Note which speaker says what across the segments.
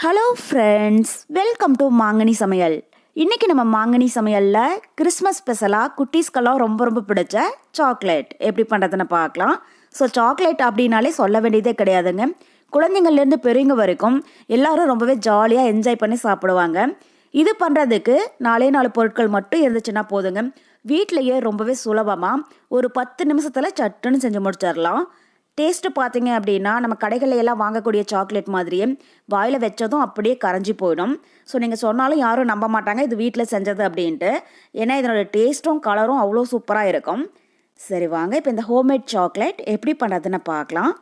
Speaker 1: Hello friends, welcome to மாங்கனி சமையல். இன்றைக்கி நம்ம மாங்கனி சமையலில் கிறிஸ்மஸ் ஸ்பெஷலாக குட்டீஸ்க்கெல்லாம் ரொம்ப ரொம்ப பிடிச்ச சாக்லேட் எப்படி பண்ணுறதுன்னு பார்க்கலாம். ஸோ சாக்லேட் அப்படின்னாலே சொல்ல வேண்டியதே கிடையாதுங்க. குழந்தைங்கள்லேருந்து பெரியவங்க வரைக்கும் எல்லோரும் ரொம்பவே ஜாலியாக என்ஜாய் பண்ணி சாப்பிடுவாங்க. இது பண்ணுறதுக்கு 4 பொருட்கள் மட்டும் இருந்துச்சுன்னா போதுங்க. வீட்டிலையே ரொம்பவே சுலபமாக ஒரு 10 நிமிஷத்தில் சட்டுன்னு செஞ்சு முடிச்சிடலாம். டேஸ்ட்டு பார்த்தீங்க அப்படின்னா நம்ம கடைகளில் எல்லாம் வாங்கக்கூடிய சாக்லேட் மாதிரியே வாயில் வச்சதும் அப்படியே கரைஞ்சி போயிடும். ஸோ நீங்கள் சொன்னாலும் யாரும் நம்ப மாட்டாங்க இது வீட்டில் செஞ்சது அப்படின்ட்டு. ஏன்னா இதனோட டேஸ்ட்டும் கலரும் அவ்வளோ சூப்பராக இருக்கும். சரி வாங்க இப்போ இந்த ஹோம்மேட் சாக்லேட் எப்படி பண்ணுறதுன்னு பார்க்கலாம்.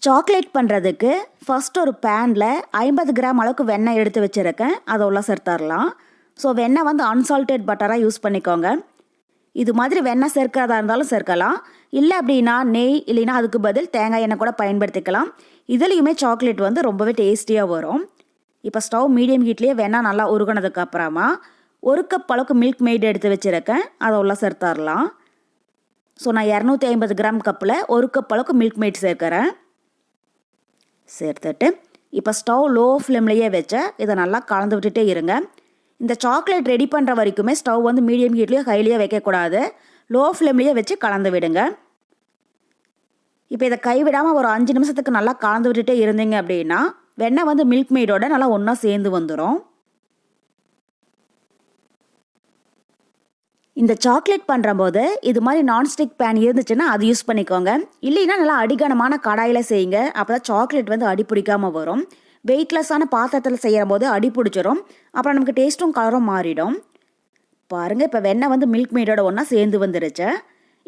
Speaker 1: சாக்லேட் பண்ணுறதுக்கு ஃபஸ்ட் ஒரு பேனில் 50 கிராம் அளவுக்கு வெண்ணெய் எடுத்து வச்சுருக்கேன். அதை உள்ள சேர்த்துடலாம். ஸோ வெண்ணெய் வந்து அன்சால்டட் பட்டராக யூஸ் பண்ணிக்கோங்க. இது மாதிரி வெண்ணெய் சேர்க்கிறதா இருந்தாலும் சேர்க்கலாம். இல்லை அப்படின்னா நெய் இல்லைன்னா அதுக்கு பதில் தேங்காய் எண்ணெய் கூட பயன்படுத்திக்கலாம். இதுலேயுமே சாக்லேட் வந்து ரொம்பவே டேஸ்டியாக வரும். இப்போ ஸ்டவ் மீடியம் ஹீட்லேயே வெண்ணெய் நல்லா உருகினதுக்கு அப்புறமா 1 கப் அளவுக்கு மில்க்மெய்ட் எடுத்து வச்சுருக்கேன். அதை உள்ள சேர்த்துடலாம். ஸோ நான் 250 கிராம் கப்பில் 1 கப் அளவுக்கு மில்க்மெய்ட் சேர்க்குறேன். சேர்த்துட்டு இப்போ ஸ்டவ் லோ ஃப்ளேம்லேயே வச்சு இதை நல்லா கலந்து விட்டுட்டே இருங்க. இந்த சாக்லேட் ரெடி பண்ணுற வரைக்குமே ஸ்டவ் வந்து மீடியம் ஹீட்லேயே ஹைலியே வைக்கக்கூடாது. லோ ஃப்ளேம்லேயே வச்சு கலந்து விடுங்க. இப்போ இதை கைவிடாமல் ஒரு 5 நிமிஷத்துக்கு நல்லா கலந்து விட்டுட்டே இருந்தீங்க அப்படின்னா வெண்ணெய் வந்து மில்க்மெய்டோட நல்லா ஒன்றா சேர்ந்து வந்துடும். இந்த சாக்லேட் பண்ணுறம்போது இது மாதிரி நான்ஸ்டிக் பேன் இருந்துச்சுன்னா அது யூஸ் பண்ணிக்கோங்க. இல்லைன்னா நல்லா அடிகனமான கடாயில் செய்யுங்க. அப்போ தான் சாக்லேட் வந்து அடி பிடிக்காமல் வரும். வெயிட்லெஸ்ஸான பாத்திரத்தில் செய்கிற போது அடி பிடிச்சிரும். அப்புறம் நமக்கு டேஸ்ட்டும் கலரும் மாறிடும். பாருங்கள் இப்போ வெண்ணெய் வந்து மில்க்மெய்டோட ஒன்றா சேர்ந்து வந்துருச்சு.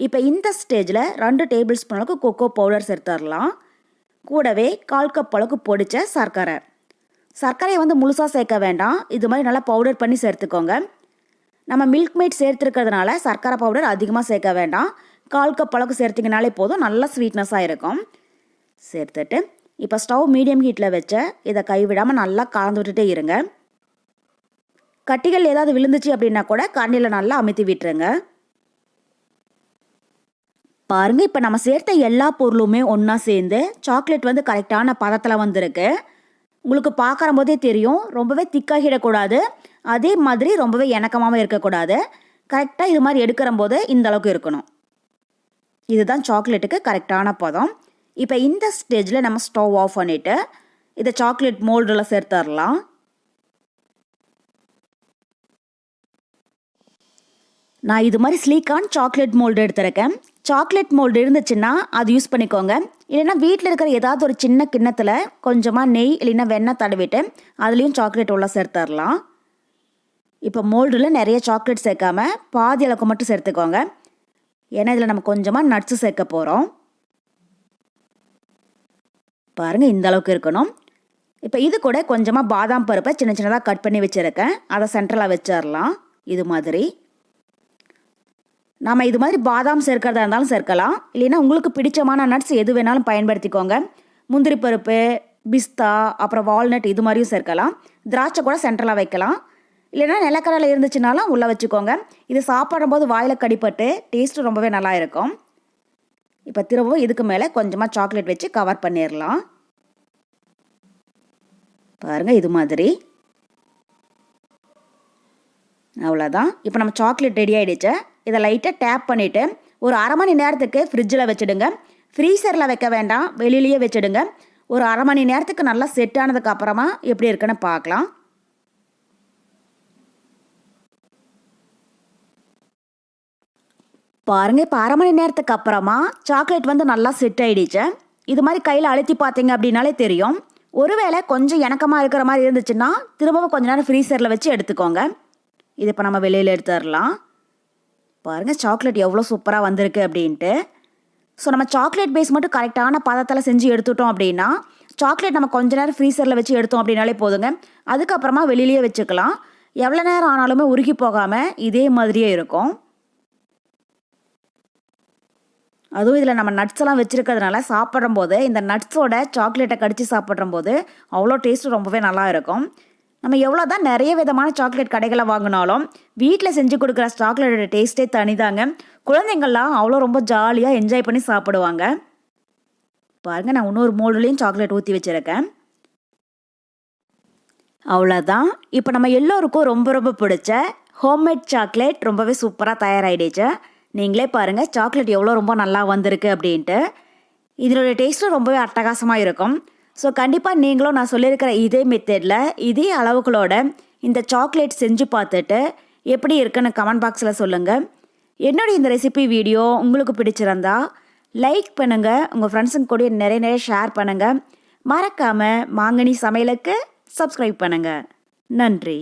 Speaker 1: இப்போ இந்த ஸ்டேஜில் 2 டேபிள் ஸ்பூன் அளவுக்கு கொக்கோ பவுடர் சேர்த்துடலாம். கூடவே 1/4 கப் அளவுக்கு பொடிச்ச சர்க்கரையை வந்து முழுசாக சேர்க்க வேண்டாம். இது மாதிரி நல்லா பவுடர் பண்ணி சேர்த்துக்கோங்க. நம்ம மில்க்மெய்ட் சேர்த்துருக்கிறதுனால சர்க்கரை பவுடர் அதிகமாக சேர்க்க வேண்டாம். 1/4 கப் அளவுக்கு சேர்த்திங்கனாலே போதும். நல்ல ஸ்வீட்னஸாக இருக்கும். சேர்த்துட்டு இப்போ ஸ்டவ் மீடியம் ஹீட்டில் வச்சு இதை கைவிடாமல் நல்லா கலந்து விட்டுட்டே இருங்க. கட்டிகள் ஏதாவது விழுந்துச்சு அப்படின்னா கூட கரண்டியில் நல்லா அமுத்தி விட்டுருங்க. பாருங்கள் இப்போ நம்ம சேர்த்த எல்லா பொருளுமே ஒன்றா சேர்ந்து சாக்லேட் வந்து கரெக்டான பதத்தில் வந்திருக்கு. உங்களுக்கு பார்க்குற போதே தெரியும். ரொம்பவே திக்காகிடக்கூடாது, அதே மாதிரி ரொம்பவே இணக்கமாகவும் இருக்கக்கூடாது. கரெக்டாக இது மாதிரி எடுக்கிற போது இந்த அளவுக்கு இருக்கணும். இதுதான் சாக்லேட்டுக்கு கரெக்டான பதம். இப்போ இந்த ஸ்டேஜில் நம்ம ஸ்டவ் ஆஃப் பண்ணிவிட்டு இதை சாக்லேட் மோல்டில் சேர்த்துடலாம். நான் இது மாதிரி ஸ்லீக்கான் சாக்லேட் மோல்டு எடுத்துருக்கேன். சாக்லேட் மோல்டு இருந்துச்சுன்னா அது யூஸ் பண்ணிக்கோங்க. இல்லைன்னா வீட்டில் இருக்கிற ஏதாவது ஒரு சின்ன கிண்ணத்தில் கொஞ்சமாக நெய் இல்லைன்னா வெண்ணெய் தடவிட்டு அதுலேயும் சாக்லேட் உள்ள சேர்த்துடலாம். இப்போ மோல்டில் நிறைய சாக்லேட் சேர்க்காம பாதி அளவுக்கு மட்டும் சேர்த்துக்கோங்க. ஏன்னா இதில் நம்ம கொஞ்சமாக நட்ஸு சேர்க்க போகிறோம். பாருங்கள் இந்த அளவுக்கு இருக்கணும். இப்போ இது கூட கொஞ்சமாக பாதாம் பருப்பை சின்ன சின்னதாக கட் பண்ணி வச்சுருக்கேன். அதை சென்ட்ரலாக வச்சிடலாம். இது மாதிரி நாம் இது மாதிரி பாதாம் சேர்க்கிறதா இருந்தாலும் சேர்க்கலாம். இல்லைன்னா உங்களுக்கு பிடிச்சமான நட்ஸ் எது வேணாலும் பயன்படுத்திக்கோங்க. முந்திரி பருப்பு, பிஸ்தா, அப்புறம் வால்நட் இது மாதிரியும் சேர்க்கலாம். திராட்சை கூட சென்ட்ரலாக வைக்கலாம். இல்லைன்னா நிலக்கடலை இருந்துச்சுனாலும் உள்ளே வச்சுக்கோங்க. இது சாப்பிடும்போது வாயில் கடிப்பட்டு டேஸ்ட்டு ரொம்பவே நல்லா இருக்கும். இப்போ திரும்பவும் இதுக்கு மேலே கொஞ்சமாக சாக்லேட் வச்சு கவர் பண்ணிடலாம். பாருங்கள் இது மாதிரி. அவ்வளோதான். இப்போ நம்ம சாக்லேட் ரெடி ஆகிடுச்சு. இதை லைட்டாக டேப் பண்ணிவிட்டு ஒரு 1/2 மணி நேரத்துக்கு ஃப்ரிட்ஜில் வச்சுடுங்க. ஃப்ரீசரில் வைக்க வேண்டாம், வெளியிலேயே வச்சுடுங்க. ஒரு 1/2 மணி நேரத்துக்கு நல்லா செட் ஆனதுக்கு அப்புறமா எப்படி இருக்குன்னு பார்க்கலாம். பாருங்கள் இப்போ 1/2 மணி நேரத்துக்கு அப்புறமா சாக்லேட் வந்து நல்லா செட் ஆகிடுச்சு. இது மாதிரி கையில் அழுத்தி பார்த்தீங்க அப்படின்னாலே தெரியும். ஒருவேளை கொஞ்சம் இணக்கமாக இருக்கிற மாதிரி இருந்துச்சுன்னா திரும்பவும் கொஞ்சம் நேரம் ஃப்ரீசரில் வச்சு எடுத்துக்கோங்க. இது இப்போ நம்ம வெளியில் எடுத்துடலாம். பாருங்கள் சாக்லேட் எவ்வளோ சூப்பராக வந்திருக்கு அப்படின்ட்டு. ஸோ நம்ம சாக்லேட் பேஸ் மட்டும் கரெக்டான பதத்தில் செஞ்சு எடுத்துட்டோம் அப்படின்னா சாக்லேட் நம்ம கொஞ்ச நேரம் ஃப்ரீசரில் வச்சு எடுத்தோம் அப்படின்னாலே போதுங்க. அதுக்கப்புறமா வெளியிலேயே வச்சுக்கலாம். எவ்வளோ நேரம் ஆனாலுமே உருகி போகாமல் இதே மாதிரியே இருக்கும். அதுவும் இதில் நம்ம நட்ஸ் எல்லாம் வச்சுருக்கிறதுனால சாப்பிட்ற போது இந்த நட்ஸோட சாக்லேட்டை கடித்து சாப்பிட்ற போது அவ்வளோ டேஸ்ட்டு ரொம்பவே நல்லா இருக்கும். நம்ம எவ்வளோ தான் நிறைய விதமான சாக்லேட் கடைகளை வாங்கினாலும் வீட்டில் செஞ்சு கொடுக்குற சாக்லேட்டோட டேஸ்ட்டே தனிதாங்க. குழந்தைங்கள்லாம் அவ்வளோ ரொம்ப ஜாலியாக என்ஜாய் பண்ணி சாப்பிடுவாங்க. பாருங்கள், நான் இன்னொரு மோல்டுலேயும் சாக்லேட் ஊற்றி வச்சுருக்கேன். அவ்வளோதான். இப்போ நம்ம எல்லோருக்கும் ரொம்ப ரொம்ப பிடிச்ச ஹோம்மேட் சாக்லேட் ரொம்பவே சூப்பராக தயாராகிடுச்சு. நீங்களே பாருங்கள் சாக்லேட் எவ்வளோ ரொம்ப நல்லா வந்திருக்கு அப்படின்ட்டு. இதனோட டேஸ்ட்டும் ரொம்பவே அட்டகாசமாக இருக்கும். ஸோ கண்டிப்பாக நீங்களும் நான் சொல்லியிருக்கிற இதே மெத்தடில் இதே அளவுகளோட இந்த சாக்லேட் செஞ்சு பார்த்துட்டு எப்படி இருக்குன்னு கமெண்ட் பாக்ஸில் சொல்லுங்கள். என்னுடைய இந்த ரெசிபி வீடியோ உங்களுக்கு பிடிச்சிருந்தா லைக் பண்ணுங்கள், உங்கள் ஃப்ரெண்ட்ஸுங்க கூட நிறைய ஷேர் பண்ணுங்கள். மறக்காமல் மாங்கனி சமையலுக்கு சப்ஸ்கிரைப் பண்ணுங்கள். நன்றி.